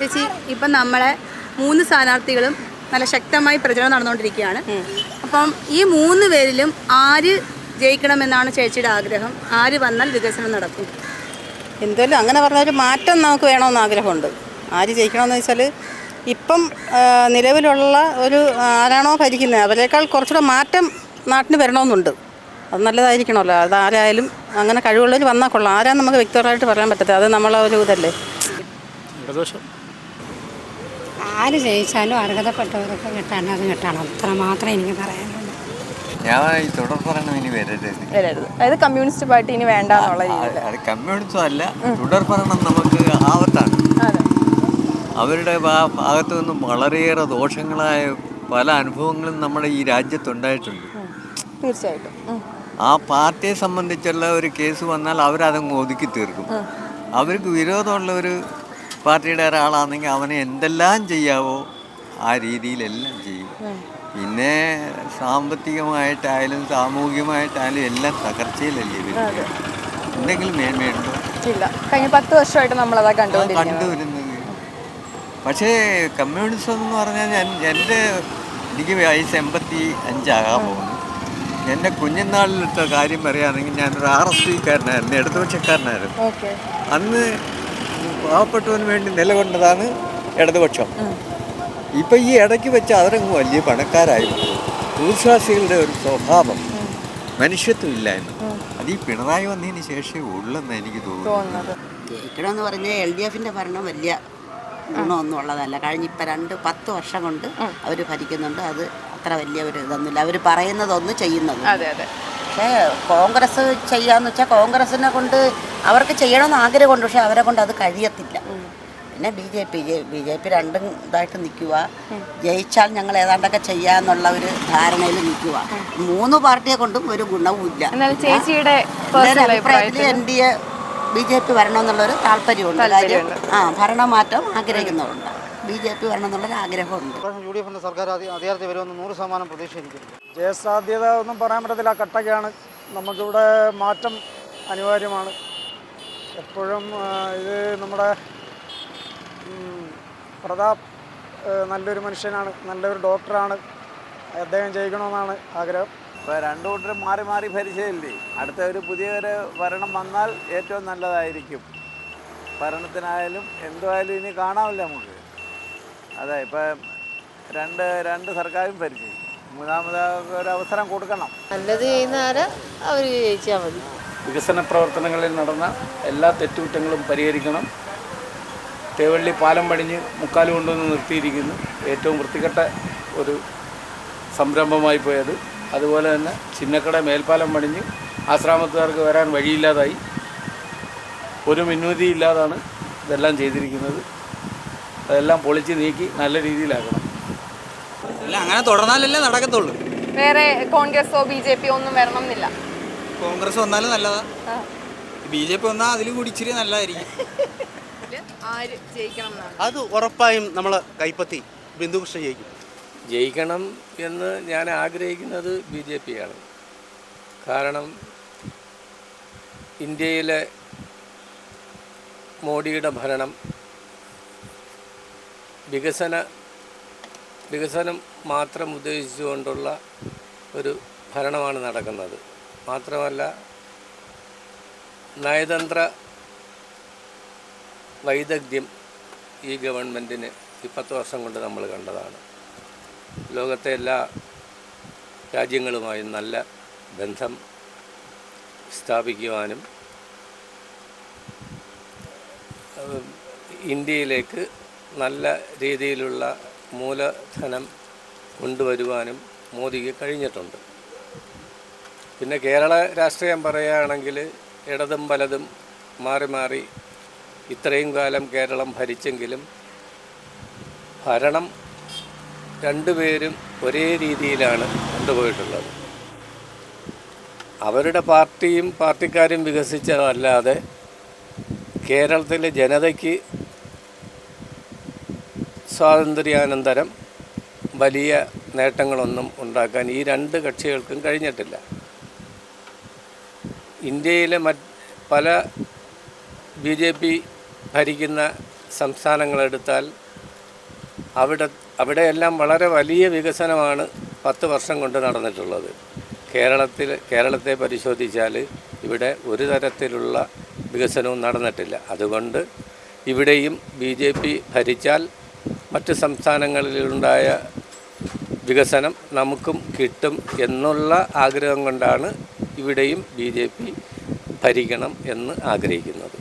ചേച്ചി, ഇപ്പം നമ്മളെ 3 സ്ഥാനാർത്ഥികളും നല്ല ശക്തമായി പ്രചരണം നടന്നുകൊണ്ടിരിക്കുകയാണ്. അപ്പം ഈ 3 പേരിലും ആര് ജയിക്കണമെന്നാണ് ചേച്ചിയുടെ ആഗ്രഹം? ആര് വന്നാൽ വികസനം നടക്കും? എന്തായാലും അങ്ങനെ പറഞ്ഞ ഒരു മാറ്റം നമുക്ക് വേണമെന്ന് ആഗ്രഹമുണ്ട്. ആര് ജയിക്കണമെന്ന് വെച്ചാൽ ഇപ്പം നിലവിലുള്ള ഒരു ആരാണോ ഭരിക്കുന്നത് അവരേക്കാൾ കുറച്ചുകൂടെ മാറ്റം നാട്ടിന് വരണമെന്നുണ്ട്. അത് നല്ലതായിരിക്കണമല്ലോ. അതാരായാലും അങ്ങനെ കഴിവുള്ളവർ വന്നാൽ കൊള്ളാം. ആരാന്ന് നമുക്ക് വ്യക്തിപരമായിട്ട് പറയാൻ പറ്റത്തില്ല. അത് നമ്മളെ ഒരു ഇതല്ലേ. ഇടതുപക്ഷം ആര് ജയിച്ചാലും അർഹതപ്പെട്ടവർക്ക് കിട്ടാനും അത് കിട്ടണം. അത്ര മാത്രമേ എനിക്ക് പറയാനുള്ളൂ. ഞാൻ ഈ തുടർ ഭരണം ഇനി വരരുത്. അതായത് കമ്മ്യൂണിസ്റ്റ് പാർട്ടി ഇനി വേണ്ട എന്നുള്ള രീതിയിൽ. അത് കമ്മ്യൂണിസം അല്ല, തുടർ ഭരണം നമുക്ക് ആപത്താണ്. അവരുടെ ഭാഗത്തു നിന്നും വളരെയേറെ ദോഷങ്ങളായ പല അനുഭവങ്ങളും നമ്മുടെ ഈ രാജ്യത്തുണ്ടായിട്ടുണ്ട്. തീർച്ചയായിട്ടും. ആ പാർട്ടിയെ സംബന്ധിച്ചുള്ള ഒരു കേസ് വന്നാൽ അവരതങ്ങ് ഒതുക്കി തീർക്കും. അവർക്ക് വിരോധമുള്ള ഒരു പാർട്ടിയുടെ ഒരാളാണെങ്കിൽ അവനെ എന്തെല്ലാം ചെയ്യാവോ ആ രീതിയിലെല്ലാം ചെയ്യും. പിന്നെ സാമ്പത്തികമായിട്ടായാലും സാമൂഹികമായിട്ടായാലും എല്ലാം തകർച്ചയിലല്ലേ വരുന്നത്. എന്തെങ്കിലും മേന്മയുണ്ടോ? ഇല്ല. കഴിഞ്ഞ 10 വർഷമായിട്ട് നമ്മളതാ കണ്ടുവരുന്നത്. പക്ഷേ കമ്മ്യൂണിസം എന്ന് പറഞ്ഞാൽ എനിക്ക് വയസ്സ് 85 പോകുന്നു. എൻ്റെ കുഞ്ഞുനാളിലത്തെ കാര്യം പറയുകയാണെങ്കിൽ ഞാനൊരു RSPക്കാരനായിരുന്നു, ഇടതുപക്ഷക്കാരനായിരുന്നു. അന്ന് പാവപ്പെട്ടവന് വേണ്ടി നിലകൊണ്ടതാണ് ഇടതുപക്ഷം. ഇപ്പം ഈ ഇടയ്ക്ക് വെച്ച് അവരങ്ങ് വലിയ പണക്കാരായി. ഭൂസ്വാസികളുടെ ഒരു സ്വഭാവം, മനുഷ്യത്വം ഇല്ലായ്മ, അത് ഈ പിണറായി വന്നതിന് ശേഷമേ ഉള്ളെന്ന് എനിക്ക് തോന്നുന്നത്. ജയിക്കണമെന്ന് പറഞ്ഞാൽ LDFിൻ്റെ ഭരണം വലിയ ഗുണമൊന്നും ഉള്ളതല്ല. ഇപ്പം 10 വർഷം കൊണ്ട് അവർ ഭരിക്കുന്നുണ്ട്. അത് അത്ര വലിയ ഒരു ഇതൊന്നുമില്ല. അവർ പറയുന്നതൊന്നും ചെയ്യുന്നത്. പക്ഷേ കോൺഗ്രസ് ചെയ്യാന്ന് വെച്ചാൽ കോൺഗ്രസിനെ കൊണ്ട് അവർക്ക് ചെയ്യണമെന്ന് ആഗ്രഹമുണ്ട്. പക്ഷെ അവരെ കൊണ്ട് അത് കഴിയത്തില്ല. പിന്നെ BJP രണ്ടും ഇതായിട്ട് നിൽക്കുക. ജയിച്ചാൽ ഞങ്ങൾ ഏതാണ്ടൊക്കെ ചെയ്യാന്നുള്ള ഒരു ധാരണയിൽ നിൽക്കുക. 3 പാർട്ടിയെ കൊണ്ടും ഒരു ഗുണവും ഇല്ല. അഭിപ്രായത്തിൽ BJP വരണമെന്നുള്ളൊരു താല്പര്യമുണ്ട്. കാര്യം ഭരണമാറ്റം ആഗ്രഹിക്കുന്നവരുണ്ട്. BJP വരണമെന്നുള്ളൊരു ആഗ്രഹമുണ്ട്. UDFിൻ്റെ സർക്കാർ അധികാരത്തിൽ വരുമെന്ന് 100% പ്രതീക്ഷിച്ചിരിക്കുന്നു. ജയസാധ്യത ഒന്നും പറയാൻ പറ്റത്തില്ല. കട്ടക്കയാണ്. നമുക്കിവിടെ മാറ്റം അനിവാര്യമാണ്. എപ്പോഴും ഇത് നമ്മുടെ പ്രതാപ് നല്ലൊരു മനുഷ്യനാണ്, നല്ലൊരു ഡോക്ടറാണ്. അദ്ദേഹം ജയിക്കണമെന്നാണ് ആഗ്രഹം. ഇപ്പോൾ 2 കൂട്ടരും മാറി മാറി ഭരിച്ചതല്ലേ. അടുത്ത ഒരു പുതിയൊരു ഭരണം വന്നാൽ ഏറ്റവും നല്ലതായിരിക്കും. ഭരണത്തിനായാലും എന്തുമായാലും ഇനി കാണാമല്ലോ നമുക്ക്. അതെ, ഇപ്പം രണ്ട് സർക്കാരും ഭരിച്ചു. മൂന്നാമത് ഒരു അവസരം കൊടുക്കണം. നല്ലത് ചെയ്യുന്നവരെ അവർ ജയിച്ചാൽ മതി. വികസന പ്രവർത്തനങ്ങളിൽ നടന്ന എല്ലാ തെറ്റുകുറ്റങ്ങളും പരിഹരിക്കണം. തേവള്ളി പാലം പണിഞ്ഞ് 3/4 കൊണ്ടുവന്ന് നിർത്തിയിരിക്കുന്നു. ഏറ്റവും വൃത്തികെട്ട ഒരു സംരംഭമായി പോയത്. അതുപോലെ തന്നെ ചിന്നക്കട മേൽപ്പാലം പണിഞ്ഞ് ആശ്രാമത്തുകാർക്ക് വരാൻ വഴിയില്ലാതായി. ഒരു മുൻവിധി ഇല്ലാതാണ് ഇതെല്ലാം ചെയ്തിരിക്കുന്നത്. അതെല്ലാം പൊളിച്ച് നീക്കി നല്ല രീതിയിലാക്കണം. അല്ല, അങ്ങനെ തുടർന്നാലല്ലേ നടക്കത്തുള്ളൂ. വേറെ കോൺഗ്രസോ BJP ഒന്നും വരണം എന്നില്ല. കോൺഗ്രസ് വന്നാലും നല്ലതാ. BJP വന്നാൽ അതിൽ കൂടി ഇച്ചിരി നല്ലതായിരിക്കും. ആര് ജയിക്കണം? അത് ഉറപ്പായും നമ്മൾ കൈപ്പത്തി ബിന്ദുകൃഷ്ണ ജയിക്കണം എന്ന് ഞാൻ ആഗ്രഹിക്കുന്നത് BJP ആണ്. കാരണം ഇന്ത്യയിലെ മോഡിയുടെ ഭരണം വികസനം മാത്രം ഉദ്ദേശിച്ചുകൊണ്ടുള്ള ഒരു ഭരണമാണ് നടക്കുന്നത്. മാത്രമല്ല, നയതന്ത്ര വൈദഗ്ധ്യം ഈ ഗവൺമെൻറ്റിന് ഈ 10 വർഷം കൊണ്ട് നമ്മൾ കണ്ടതാണ്. ലോകത്തെ എല്ലാ രാജ്യങ്ങളുമായും നല്ല ബന്ധം സ്ഥാപിക്കുവാനും ഇന്ത്യയിലേക്ക് നല്ല രീതിയിലുള്ള മൂലധനം കൊണ്ടുവരുവാനും മോദിക്ക് കഴിഞ്ഞിട്ടുണ്ട്. പിന്നെ കേരള രാഷ്ട്രീയം പറയുകയാണെങ്കിൽ ഇടതും വലതും മാറി മാറി ഇത്രയും കാലം കേരളം ഭരിച്ചെങ്കിലും ഭരണം രണ്ടുപേരും ഒരേ രീതിയിലാണ് കൊണ്ടുപോയിട്ടുള്ളത്. അവരുടെ പാർട്ടിയും പാർട്ടിക്കാരും വികസിച്ചതല്ലാതെ കേരളത്തിലെ ജനതയ്ക്ക് സ്വാതന്ത്ര്യാനന്തരം വലിയ നേട്ടങ്ങളൊന്നും ഉണ്ടാക്കാൻ ഈ 2 കക്ഷികൾക്കും കഴിഞ്ഞിട്ടില്ല. ഇന്ത്യയിലെ പല BJP ഭരിക്കുന്ന സംസ്ഥാനങ്ങളെടുത്താൽ അവിടെയെല്ലാം വളരെ വലിയ വികസനമാണ് 10 വർഷം കൊണ്ട് നടന്നിട്ടുള്ളത്. കേരളത്തെ പരിശോധിച്ചാൽ ഇവിടെ ഒരു തരത്തിലുള്ള വികസനവും നടന്നിട്ടില്ല. അതുകൊണ്ട് ഇവിടെയും BJP ഭരിച്ചാൽ മറ്റ് സംസ്ഥാനങ്ങളിലുണ്ടായ വികസനം നമുക്കും കിട്ടും എന്നുള്ള ആഗ്രഹം കൊണ്ടാണ് ഇവിടെയും BJP ഭരിക്കണം എന്ന് ആഗ്രഹിക്കുന്നത്.